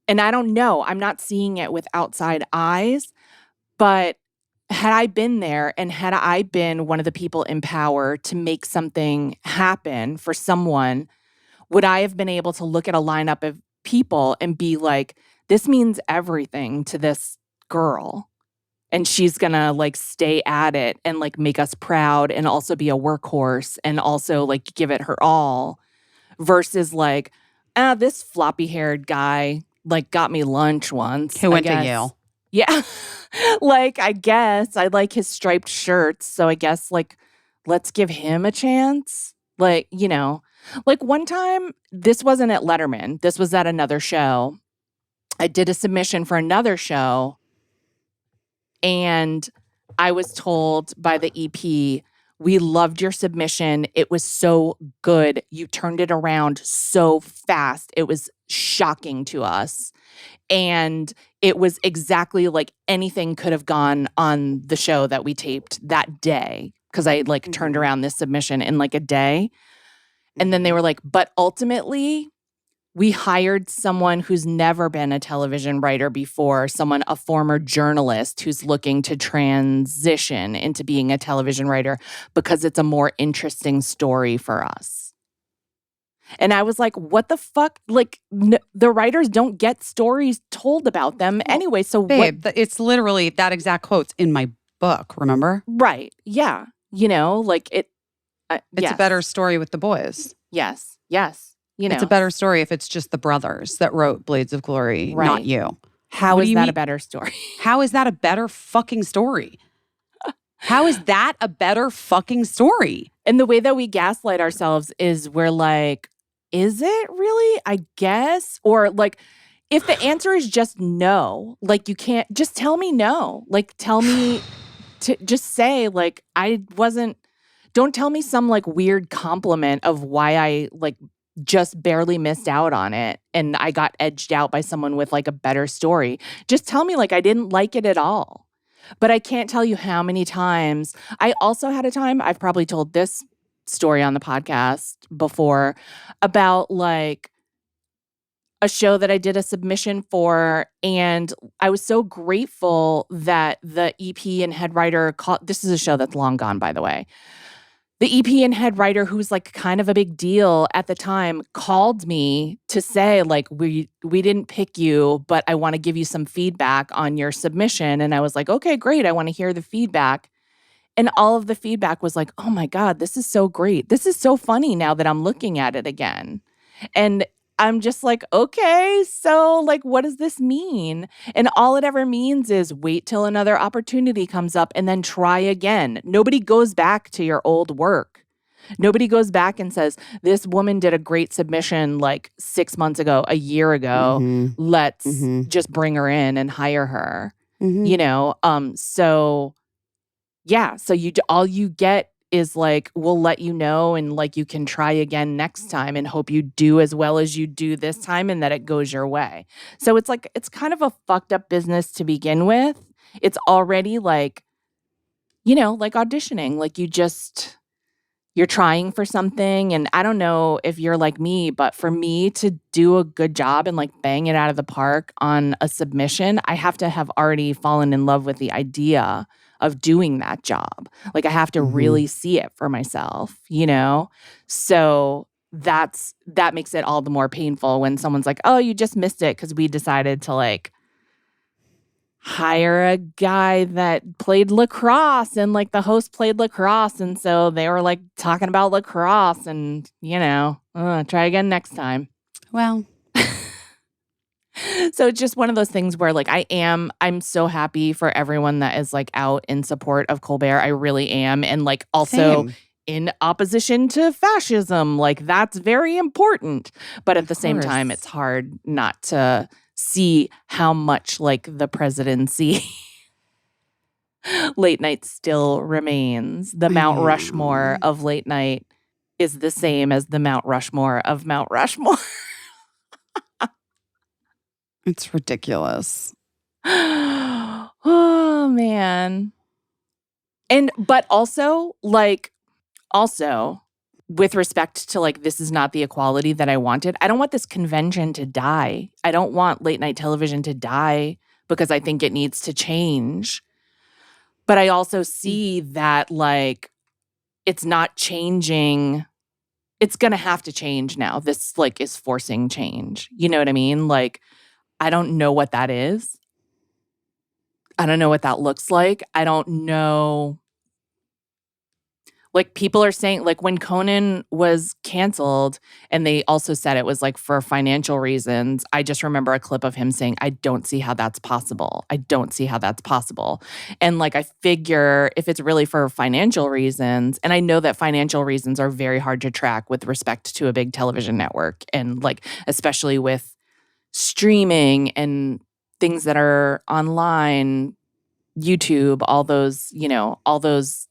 and I don't know, I'm not seeing it with outside eyes, but had I been there and had I been one of the people in power to make something happen for someone, would I have been able to look at a lineup of people and be like, this means everything to this girl and she's gonna like stay at it and like make us proud and also be a workhorse and also like give it her all, versus like, this floppy-haired guy like got me lunch once. Who went to Yale. Yeah. Like, I guess I like his striped shirts. So I guess like, let's give him a chance. Like, like one time, this wasn't at Letterman. This was at another show. I did a submission for another show. And I was told by the EP, "We loved your submission. It was so good. You turned it around so fast. It was shocking to us. And it was exactly like anything could have gone on the show that we taped that day." Because I like turned around this submission in like a day. And then they were like, "But ultimately, we hired someone who's never been a television writer before, a former journalist who's looking to transition into being a television writer because it's a more interesting story for us." And I was like, what the fuck? Like, the writers don't get stories told about them anyway. So babe, it's literally that exact quote's in my book, remember? Right. Yeah. Like it. It's yes. a better story with the boys. Yes. Yes. It's a better story if it's just the brothers that wrote Blades of Glory, right. not you. How is that a better story? How is that a better fucking story? How is that a better fucking story? And the way that we gaslight ourselves is we're like, is it really? I guess. Or like, if the answer is just no, like you can't, just tell me no. Like tell me to just say like, don't tell me some like weird compliment of why I like just barely missed out on it and I got edged out by someone with like a better story. Just tell me like I didn't like it at all. But I can't tell you how many times. I also had a time, I've probably told this story on the podcast before, about like a show that I did a submission for, and I was so grateful that the EP and head writer called. This is a show that's long gone, by the way. The EP and head writer, who's like kind of a big deal at the time, called me to say like, we didn't pick you, but I want to give you some feedback on your submission. And I was like, okay, great. I want to hear the feedback. And all of the feedback was like, oh my God, this is so great. This is so funny now that I'm looking at it again. And I'm just like, okay, so like, what does this mean? And all it ever means is wait till another opportunity comes up and then try again. Nobody goes back to your old work. Nobody goes back and says, this woman did a great submission like 6 months ago, a year ago. Let's just bring her in and hire her. You know? So yeah, so all you get is like, we'll let you know, and like you can try again next time and hope you do as well as you do this time and that it goes your way. So it's like, it's kind of a fucked up business to begin with. It's already like, you know, like auditioning, like you're trying for something. And I don't know if you're like me, but for me to do a good job and like bang it out of the park on a submission, I have to have already fallen in love with the idea of doing that job. Like I have to really see it for myself, you know? So that makes it all the more painful when someone's like, oh, you just missed it because we decided to like hire a guy that played lacrosse, and like the host played lacrosse. And so they were like talking about lacrosse and, you know, try again next time. Well, so it's just one of those things where like I'm so happy for everyone that is like out in support of Colbert. I really am. And like also in opposition to fascism, like that's very important. But at the same time, it's hard not to see how much like the presidency late night still remains. The Mount Rushmore of late night is the same as the Mount Rushmore of Mount Rushmore. It's ridiculous. Oh man. But also with respect to like, this is not the equality that I wanted. I don't want this convention to die. I don't want late night television to die because I think it needs to change. But I also see that like, it's not changing. It's going to have to change now. This like is forcing change. You know what I mean? Like, I don't know what that is. I don't know what that looks like. I don't know. Like people are saying, like when Conan was canceled and they also said it was like for financial reasons, I just remember a clip of him saying, I don't see how that's possible. I don't see how that's possible. And like, I figure if it's really for financial reasons, and I know that financial reasons are very hard to track with respect to a big television network. And like, especially with streaming and things that are online, YouTube, all those, you know, all those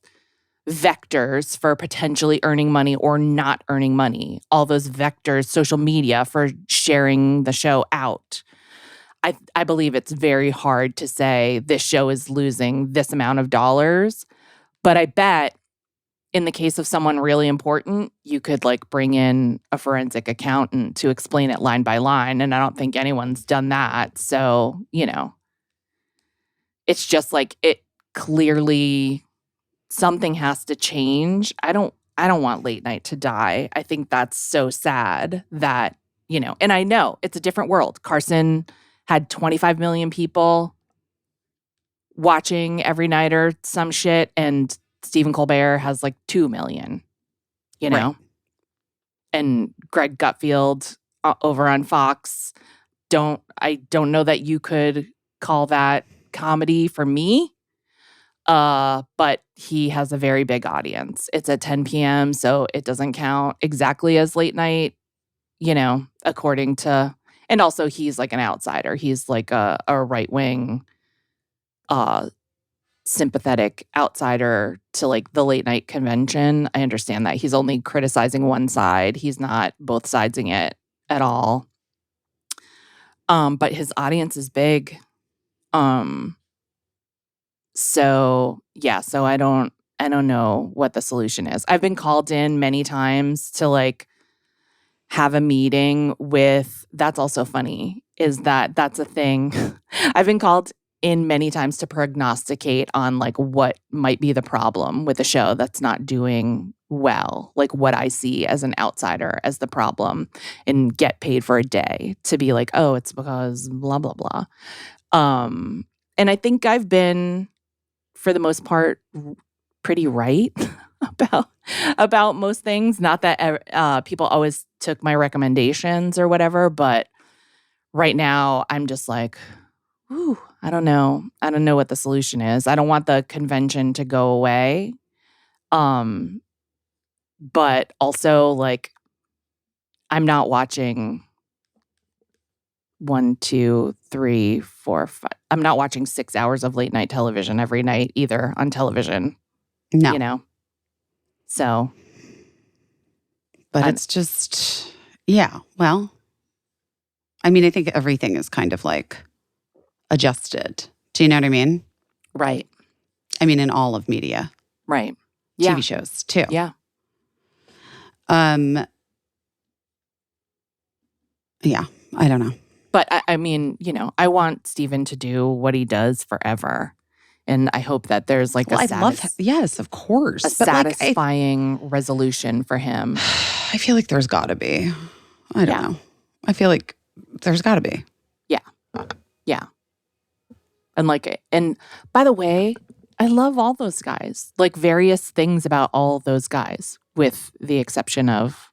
vectors for potentially earning money or not earning money, all those vectors, social media for sharing the show out. I believe it's very hard to say this show is losing this amount of dollars, but I bet in the case of someone really important, you could like bring in a forensic accountant to explain it line by line, and I don't think anyone's done that. So, you know, it's just like it clearly something has to change. I don't want late night to die. I think that's so sad that, you know, and I know it's a different world. Carson had 25 million people watching every night or some shit, and Stephen Colbert has like 2 million, you know? Right. And Greg Gutfield over on Fox, I don't know that you could call that comedy for me. But he has a very big audience. It's at 10 p.m., so it doesn't count exactly as late night, you know, according to, and also he's like an outsider. He's like a right-wing, sympathetic outsider to like the late night convention. I understand that. He's only criticizing one side. He's not both sidesing it at all. But his audience is big. So I don't know what the solution is. I've been called in many times to like have a meeting with, that's also funny, is that's a thing. I've been called in many times to prognosticate on like what might be the problem with a show that's not doing well, like what I see as an outsider as the problem, and get paid for a day to be like, oh, it's because blah, blah, blah. And I think I've been, for the most part, pretty right about most things. Not that people always took my recommendations or whatever, but right now I'm just like, ooh, I don't know. I don't know what the solution is. I don't want the convention to go away. But also like I'm not watching 1, 2, 3, 4, 5. I'm not watching 6 hours of late night television every night either on television. No. You know? So. But it's just, yeah, well, I mean, I think everything is kind of like adjusted. Do you know what I mean? Right. I mean, in all of media. Right. Yeah. TV shows too. Yeah. Yeah, I don't know. But I mean, you know, I want Steven to do what he does forever. And I hope that there's like yes, of course. A satisfying resolution for him. I feel like there's got to be. I don't know. I feel like there's got to be. Yeah. Yeah. And by the way, I love all those guys. Like various things about all those guys, with the exception of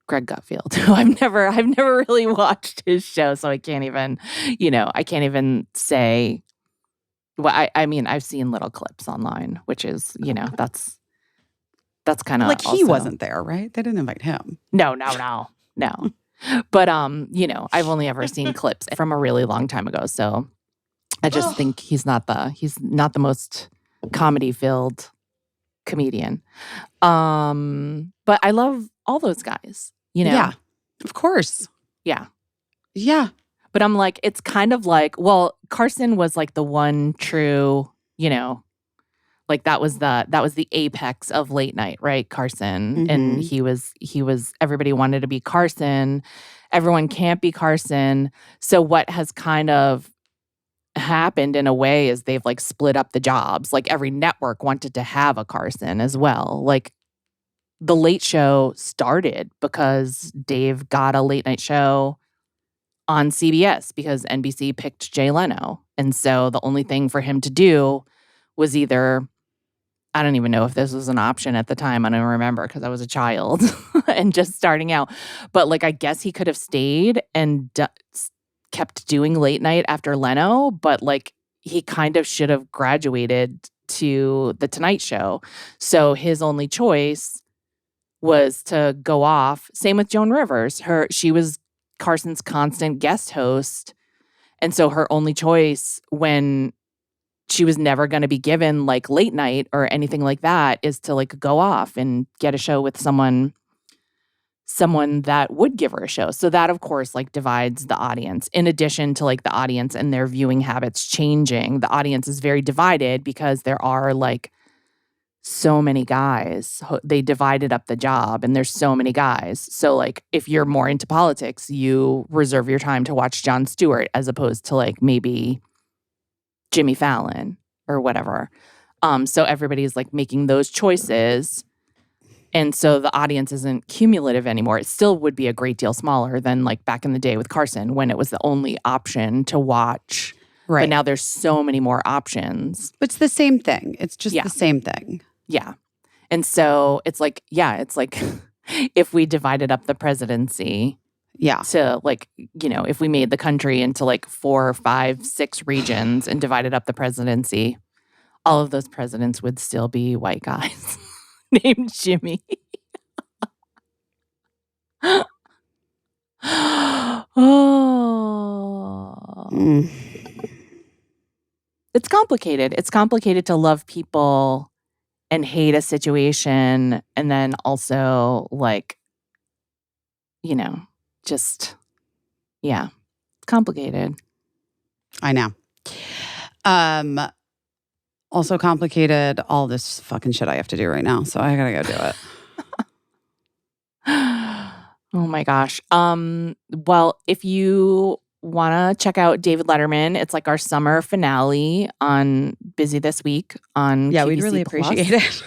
Greg Gutfield, who I've never really watched his show, so I can't even say. Well, I mean, I've seen little clips online, which is, you know, that's kind of like he wasn't there, right? They didn't invite him. No. But you know, I've only ever seen clips from a really long time ago, so I just think he's not the most comedy-filled comedian. But I love all those guys, you know. Yeah. Of course. Yeah. Yeah. But I'm like, it's kind of like, well, Carson was like the one true, you know, like that was the apex of late night, right? Carson. Mm-hmm. And he was everybody wanted to be Carson. Everyone can't be Carson. So what has kind of happened in a way is they've like split up the jobs. Like every network wanted to have a Carson as well. Like the Late Show started because Dave got a late night show on CBS because NBC picked Jay Leno. And so the only thing for him to do was either, I don't even know if this was an option at the time. I don't remember because I was a child and just starting out. But like, I guess he could have stayed and kept doing late night after Leno. But like, he kind of should have graduated to The Tonight Show. So his only choice was to go off. Same with Joan Rivers. She was Carson's constant guest host. And so her only choice when she was never going to be given like late night or anything like that is to like go off and get a show with someone that would give her a show. So that of course like divides the audience. In addition to like the audience and their viewing habits changing, the audience is very divided because there are like so many guys. They divided up the job and there's so many guys. So like if you're more into politics, you reserve your time to watch Jon Stewart as opposed to like maybe Jimmy Fallon or whatever. So everybody's like making those choices. And so the audience isn't cumulative anymore. It still would be a great deal smaller than like back in the day with Carson when it was the only option to watch. Right. But now there's so many more options. It's the same thing. It's just the same thing. Yeah. And so it's like if we divided up the presidency to like, you know, if we made the country into like 4, 5, 6 regions and divided up the presidency, all of those presidents would still be white guys named Jimmy. It's complicated. It's complicated to love people and hate a situation, and then also like, you know, just, it's complicated. I know. Also complicated all this fucking shit I have to do right now. So I gotta go do it. Oh my gosh. Well, if you want to check out David Letterman, it's like our summer finale on Busy This Week on Yeah, QVC we'd really Plus. appreciate it.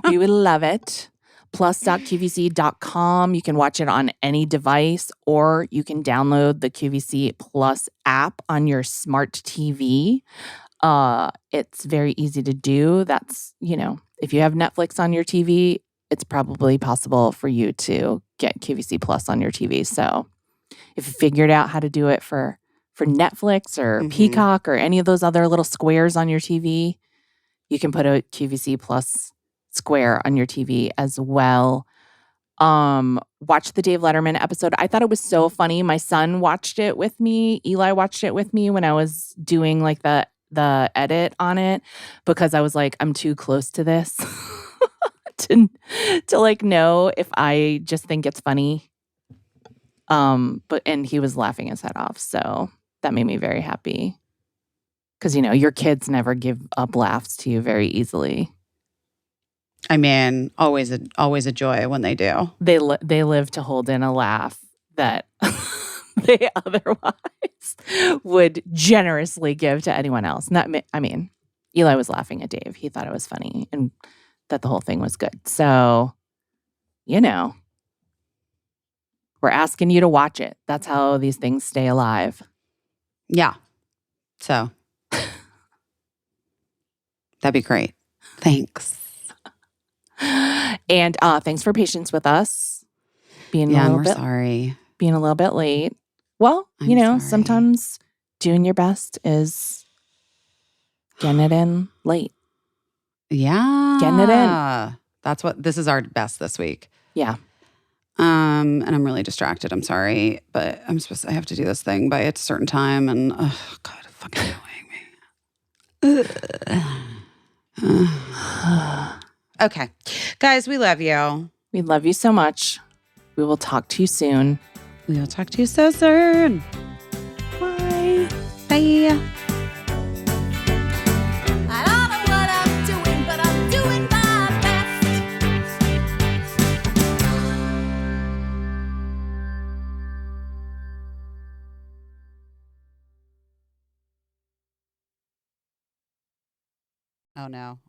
We would love it. Plus.qvc.com. You can watch it on any device, or you can download the QVC Plus app on your smart TV. It's very easy to do. That's, if you have Netflix on your TV, it's probably possible for you to get QVC Plus on your TV. So if you figured out how to do it for Netflix or Peacock or any of those other little squares on your TV, you can put a QVC Plus square on your TV as well. Watch the Dave Letterman episode. I thought it was so funny. My son watched it with me. Eli watched it with me when I was doing like the edit on it, because I was like, I'm too close to this to like know if I just think it's funny. And he was laughing his head off, so that made me very happy. Because your kids never give up laughs to you very easily. I mean, always a joy when they do. They live to hold in a laugh that they otherwise would generously give to anyone else. Eli was laughing at Dave. He thought it was funny and that the whole thing was good. So, we're asking you to watch it. That's how these things stay alive. Yeah. So that'd be great. Thanks. And thanks for patience with us. Sorry. Being a little bit late. Well, Sorry. Sometimes doing your best is getting it in late. Yeah. Getting it in. This is our best this week. Yeah. And I'm really distracted. I'm sorry, but I have to do this thing by a certain time, and oh God, it's fucking annoying me. Okay. Guys, we love you. We love you so much. We will talk to you soon. We will talk to you so soon. Bye. Bye. I don't know what I'm doing, but I'm doing my best. Oh no.